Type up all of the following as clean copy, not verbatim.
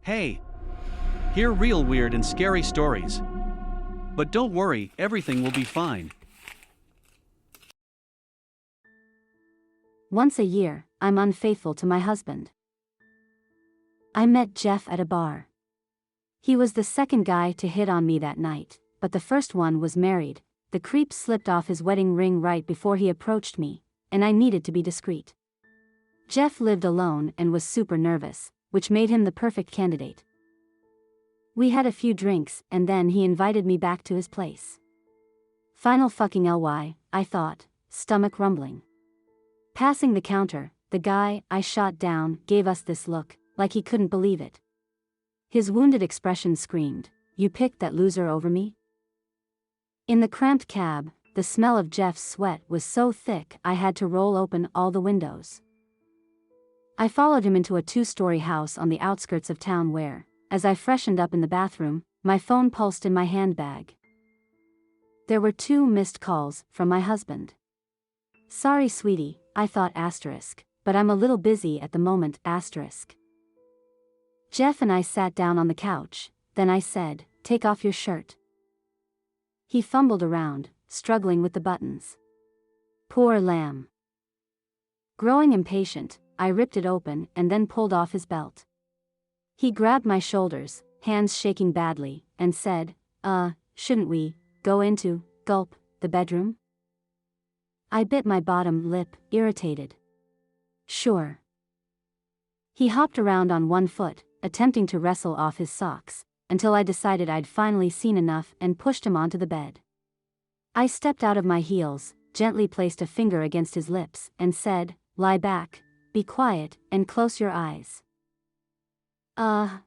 Hey! Hear real weird and scary stories. But don't worry, everything will be fine. Once a year, I'm unfaithful to my husband. I met Jeff at a bar. He was the second guy to hit on me that night, but the first one was married. The creep slipped off his wedding ring right before he approached me, and I needed to be discreet. Jeff lived alone and was super nervous, which made him the perfect candidate. We had a few drinks, and then he invited me back to his place. Final fucking ly, I thought, stomach rumbling. Passing the counter, the guy I shot down gave us this look, like he couldn't believe it. His wounded expression screamed, "You picked that loser over me?" In the cramped cab, the smell of Jeff's sweat was so thick I had to roll open all the windows. I followed him into a 2-story house on the outskirts of town where, as I freshened up in the bathroom, my phone pulsed in my handbag. There were 2 missed calls from my husband. "Sorry sweetie," I thought asterisk, "but I'm a little busy at the moment asterisk." Jeff and I sat down on the couch, then I said, "Take off your shirt." He fumbled around, struggling with the buttons. Poor lamb. Growing impatient, I ripped it open and then pulled off his belt. He grabbed my shoulders, hands shaking badly, and said, Shouldn't we go into, gulp, the bedroom?" I bit my bottom lip, irritated. "Sure." He hopped around on one foot, attempting to wrestle off his socks, until I decided I'd finally seen enough and pushed him onto the bed. I stepped out of my heels, gently placed a finger against his lips, and said, "Lie back, be quiet, and close your eyes." As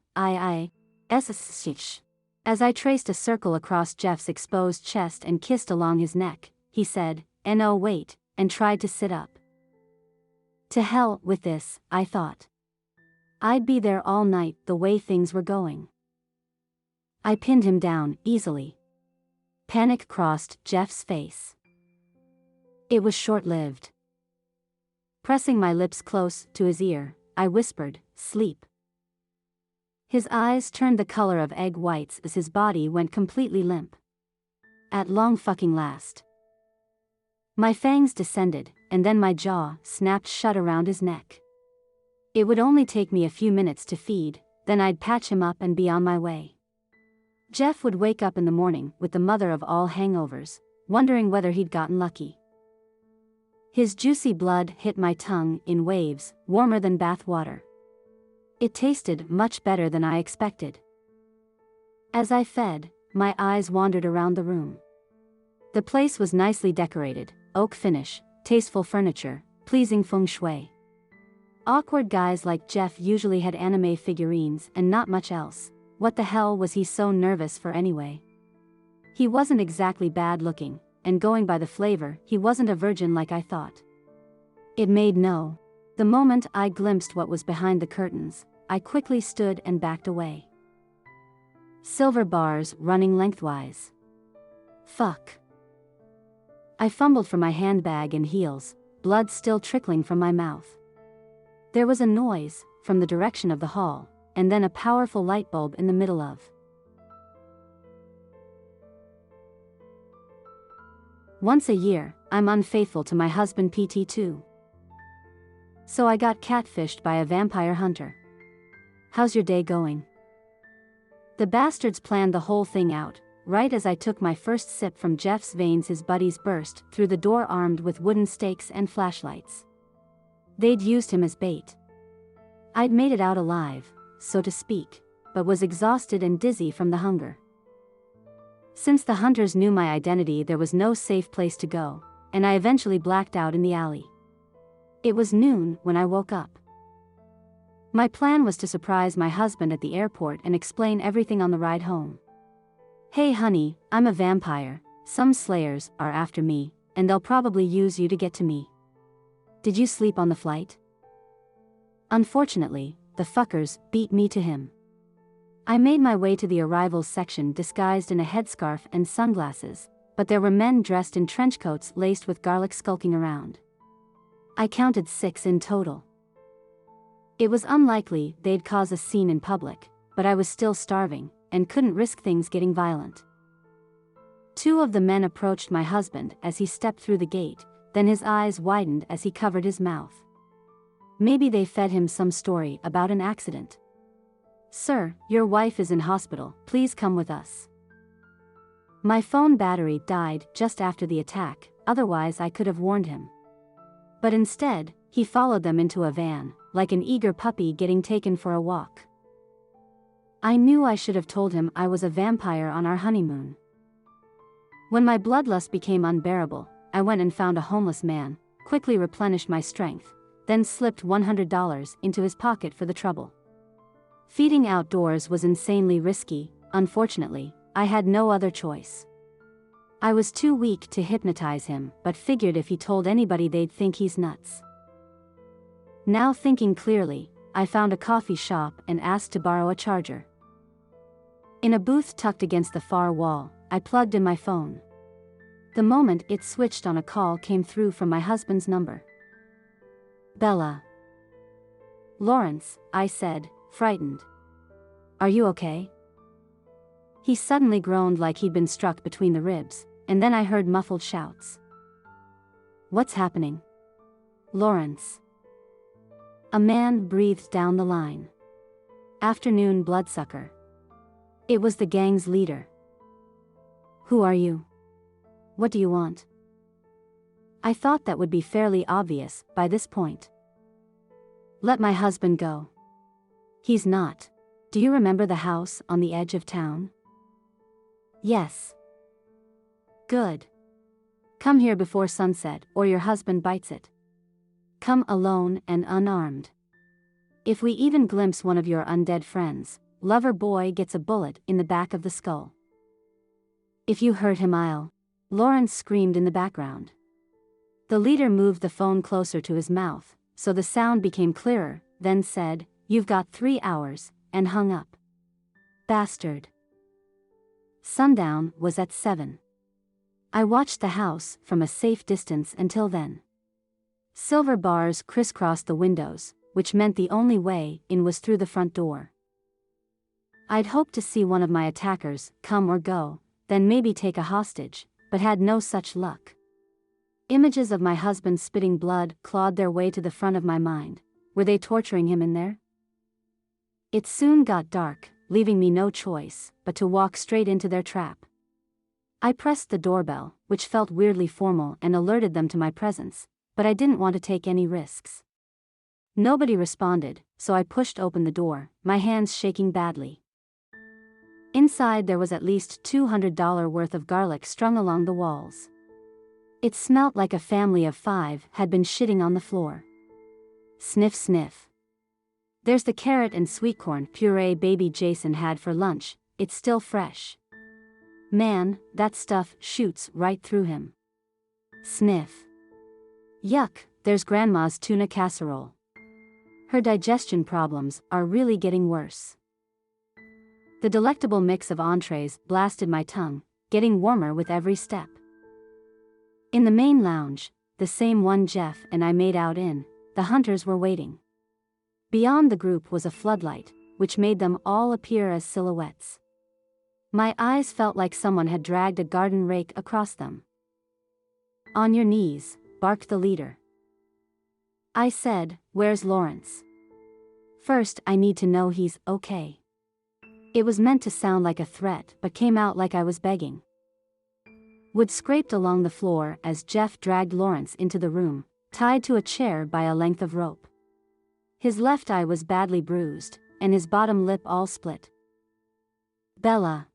I traced a circle across Jeff's exposed chest and kissed along his neck, he said, "No wait," and tried to sit up. To hell with this, I thought. I'd be there all night the way things were going. I pinned him down, easily. Panic crossed Jeff's face. It was short-lived. Pressing my lips close to his ear, I whispered, "Sleep." His eyes turned the color of egg whites as his body went completely limp. At long fucking last. My fangs descended, and then my jaw snapped shut around his neck. It would only take me a few minutes to feed, then I'd patch him up and be on my way. Jeff would wake up in the morning with the mother of all hangovers, wondering whether he'd gotten lucky. His juicy blood hit my tongue in waves, warmer than bath water. It tasted much better than I expected. As I fed, my eyes wandered around the room. The place was nicely decorated, oak finish, tasteful furniture, pleasing feng shui. Awkward guys like Jeff usually had anime figurines and not much else. What the hell was he so nervous for anyway? He wasn't exactly bad looking, and going by the flavor, he wasn't a virgin like I thought. It made no. The moment I glimpsed what was behind the curtains, I quickly stood and backed away. Silver bars running lengthwise. Fuck. I fumbled for my handbag and heels, blood still trickling from my mouth. There was a noise from the direction of the hall, and then a powerful light bulb in the middle of. Once a year, I'm unfaithful to my husband PT2. So I got catfished by a vampire hunter. How's your day going? The bastards planned the whole thing out. Right as I took my first sip from Jeff's veins, his buddies burst through the door armed with wooden stakes and flashlights. They'd used him as bait. I'd made it out alive, so to speak, but was exhausted and dizzy from the hunger. Since the hunters knew my identity, there was no safe place to go, and I eventually blacked out in the alley. It was noon when I woke up. My plan was to surprise my husband at the airport and explain everything on the ride home. "Hey honey, I'm a vampire, some slayers are after me, and they'll probably use you to get to me. Did you sleep on the flight?" Unfortunately, the fuckers beat me to him. I made my way to the arrivals section disguised in a headscarf and sunglasses, but there were men dressed in trench coats laced with garlic skulking around. I counted 6 in total. It was unlikely they'd cause a scene in public, but I was still starving, and couldn't risk things getting violent. Two of the men approached my husband as he stepped through the gate, then his eyes widened as he covered his mouth. Maybe they fed him some story about an accident. "Sir, your wife is in hospital, please come with us." My phone battery died just after the attack, otherwise I could have warned him. But instead, he followed them into a van, like an eager puppy getting taken for a walk. I knew I should have told him I was a vampire on our honeymoon. When my bloodlust became unbearable, I went and found a homeless man, quickly replenished my strength, then slipped $100 into his pocket for the trouble. Feeding outdoors was insanely risky. Unfortunately, I had no other choice. I was too weak to hypnotize him, but figured if he told anybody they'd think he's nuts. Now thinking clearly, I found a coffee shop and asked to borrow a charger. In a booth tucked against the far wall, I plugged in my phone. The moment it switched on, a call came through from my husband's number. "Bella." "Lawrence," I said, frightened. "Are you okay?" He suddenly groaned like he'd been struck between the ribs, and then I heard muffled shouts. "What's happening?" "Lawrence." A man breathed down the line. "Afternoon bloodsucker." It was the gang's leader. "Who are you? What do you want?" I thought that would be fairly obvious by this point. "Let my husband go." "He's not. Do you remember the house on the edge of town?" "Yes." "Good. Come here before sunset, or your husband bites it. Come alone and unarmed. If we even glimpse one of your undead friends, lover boy gets a bullet in the back of the skull. If you hurt him, I'll..." Lawrence screamed in the background. The leader moved the phone closer to his mouth, so the sound became clearer, then said, "You've got 3 hours," and hung up. Bastard. Sundown was at 7. I watched the house from a safe distance until then. Silver bars crisscrossed the windows, which meant the only way in was through the front door. I'd hoped to see one of my attackers come or go, then maybe take a hostage, but had no such luck. Images of my husband spitting blood clawed their way to the front of my mind. Were they torturing him in there? It soon got dark, leaving me no choice but to walk straight into their trap. I pressed the doorbell, which felt weirdly formal, and alerted them to my presence, but I didn't want to take any risks. Nobody responded, so I pushed open the door, my hands shaking badly. Inside there was at least $200 worth of garlic strung along the walls. It smelt like a family of 5 had been shitting on the floor. Sniff sniff. "There's the carrot and sweet corn puree baby Jason had for lunch, it's still fresh. Man, that stuff shoots right through him." Sniff. "Yuck, there's grandma's tuna casserole. Her digestion problems are really getting worse." The delectable mix of entrees blasted my tongue, getting warmer with every step. In the main lounge, the same one Jeff and I made out in, the hunters were waiting. Beyond the group was a floodlight, which made them all appear as silhouettes. My eyes felt like someone had dragged a garden rake across them. "On your knees," barked the leader. I said, "Where's Lawrence? First, I need to know he's okay." It was meant to sound like a threat, but came out like I was begging. Wood scraped along the floor as Jeff dragged Lawrence into the room, tied to a chair by a length of rope. His left eye was badly bruised, and his bottom lip all split. "Bella."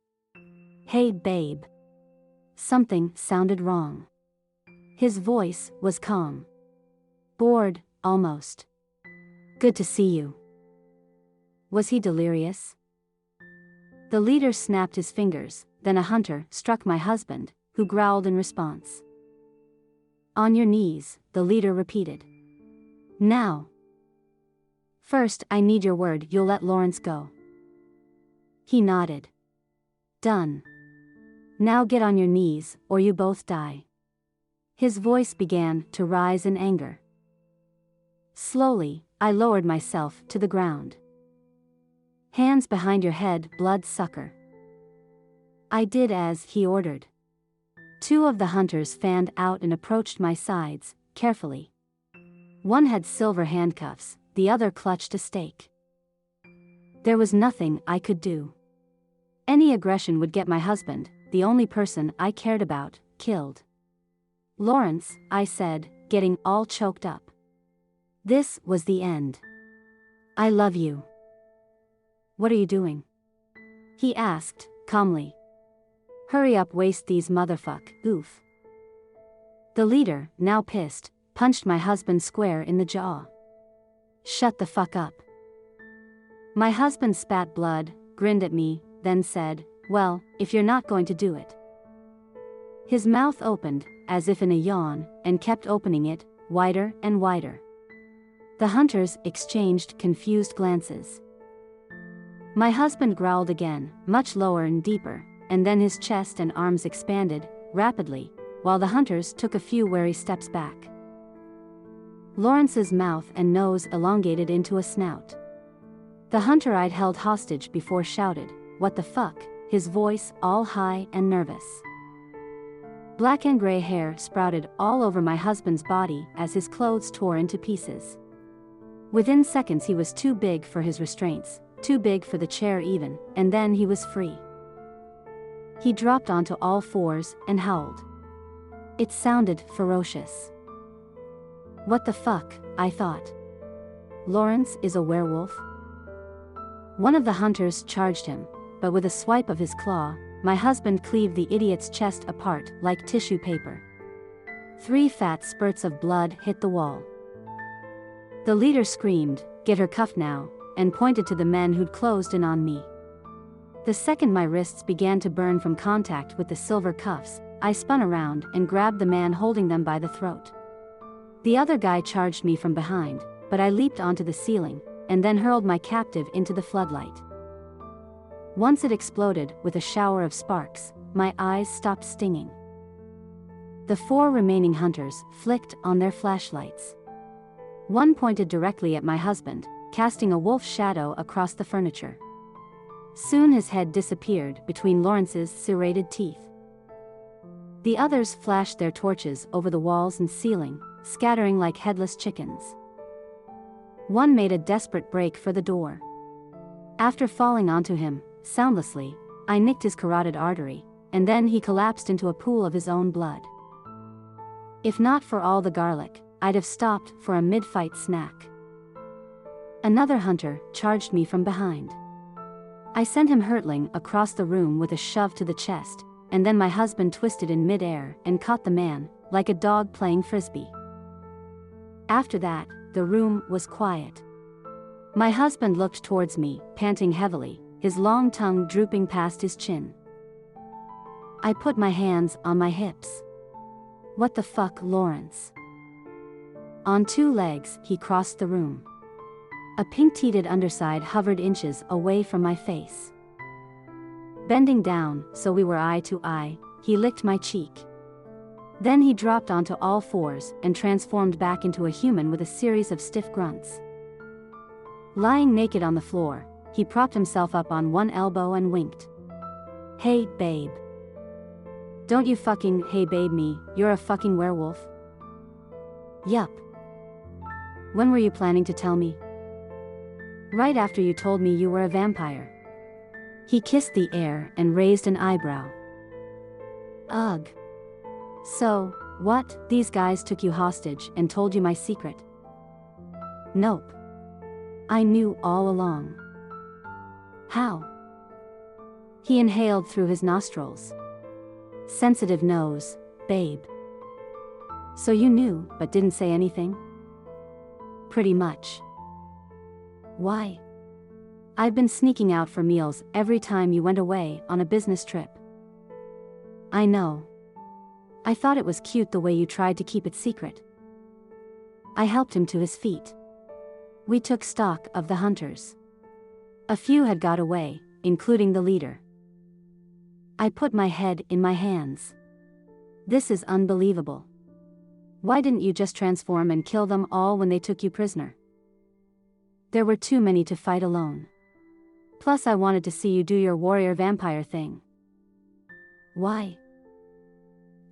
"Hey babe." Something sounded wrong. His voice was calm. Bored, almost. "Good to see you." Was he delirious? The leader snapped his fingers, then a hunter struck my husband, who growled in response. "On your knees," the leader repeated. "Now." "First, I need your word you'll let Lawrence go." He nodded. "Done. Now get on your knees, or you both die." His voice began to rise in anger. Slowly, I lowered myself to the ground. Hands behind your head, blood-sucker. I did as he ordered. 2 of the hunters fanned out and approached my sides, carefully. One had silver handcuffs, the other clutched a stake. There was nothing I could do. Any aggression would get my husband, the only person I cared about, killed. Lawrence, I said, getting all choked up. This was the end. I love you. What are you doing? He asked, calmly. Hurry up, waste these goof. The leader, now pissed, punched my husband square in the jaw. Shut the fuck up. My husband spat blood, grinned at me, then said, well, if you're not going to do it. His mouth opened, as if in a yawn, and kept opening it, wider and wider. The hunters exchanged confused glances. My husband growled again, much lower and deeper, and then his chest and arms expanded, rapidly, while the hunters took a few wary steps back. Lawrence's mouth and nose elongated into a snout. The hunter I'd held hostage before shouted, "What the fuck?" his voice all high and nervous. Black and gray hair sprouted all over my husband's body as his clothes tore into pieces. Within seconds he was too big for his restraints, too big for the chair even, and then he was free. He dropped onto all fours and howled. It sounded ferocious. What the fuck, I thought. Lawrence is a werewolf? One of the hunters charged him, but with a swipe of his claw, my husband cleaved the idiot's chest apart like tissue paper. 3 fat spurts of blood hit the wall. The leader screamed, "Get her cuffed now," and pointed to the men who'd closed in on me. The second my wrists began to burn from contact with the silver cuffs, I spun around and grabbed the man holding them by the throat. The other guy charged me from behind, but I leaped onto the ceiling, and then hurled my captive into the floodlight. Once it exploded with a shower of sparks, my eyes stopped stinging. The 4 remaining hunters flicked on their flashlights. One pointed directly at my husband, casting a wolf shadow across the furniture. Soon his head disappeared between Lawrence's serrated teeth. The others flashed their torches over the walls and ceiling, scattering like headless chickens. One made a desperate break for the door. After falling onto him, soundlessly, I nicked his carotid artery, and then he collapsed into a pool of his own blood. If not for all the garlic, I'd have stopped for a mid-fight snack. Another hunter charged me from behind. I sent him hurtling across the room with a shove to the chest, and then my husband twisted in mid-air and caught the man, like a dog playing frisbee. After that, the room was quiet. My husband looked towards me, panting heavily, his long tongue drooping past his chin. I put my hands on my hips. What the fuck, Lawrence? On 2 legs, he crossed the room. A pink-teated underside hovered inches away from my face. Bending down, so we were eye to eye, he licked my cheek. Then he dropped onto all fours and transformed back into a human with a series of stiff grunts. Lying naked on the floor, he propped himself up on one elbow and winked. Hey, babe. Don't you fucking hey babe me, you're a fucking werewolf? Yup. When were you planning to tell me? Right after you told me you were a vampire. He kissed the air and raised an eyebrow. Ugh. So, what, these guys took you hostage and told you my secret? Nope. I knew all along. How? He inhaled through his nostrils. Sensitive nose, babe. So you knew, but didn't say anything? Pretty much. Why? I've been sneaking out for meals every time you went away on a business trip. I know. I thought it was cute the way you tried to keep it secret. I helped him to his feet. We took stock of the hunters. A few had got away, including the leader. I put my head in my hands. This is unbelievable. Why didn't you just transform and kill them all when they took you prisoner? There were too many to fight alone. Plus, I wanted to see you do your warrior vampire thing. Why?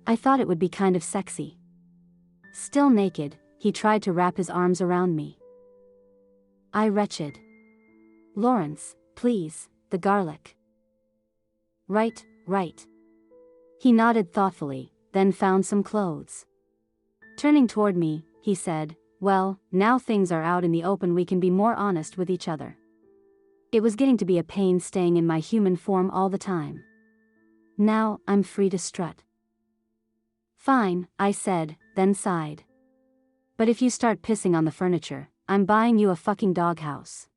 I thought it would be kind of sexy. Still naked, he tried to wrap his arms around me. I retched. Lawrence, please, the garlic. Right, right. He nodded thoughtfully, then found some clothes. Turning toward me, he said, well, now things are out in the open, we can be more honest with each other. It was getting to be a pain staying in my human form all the time. Now, I'm free to strut. Fine, I said, then sighed. But if you start pissing on the furniture, I'm buying you a fucking doghouse.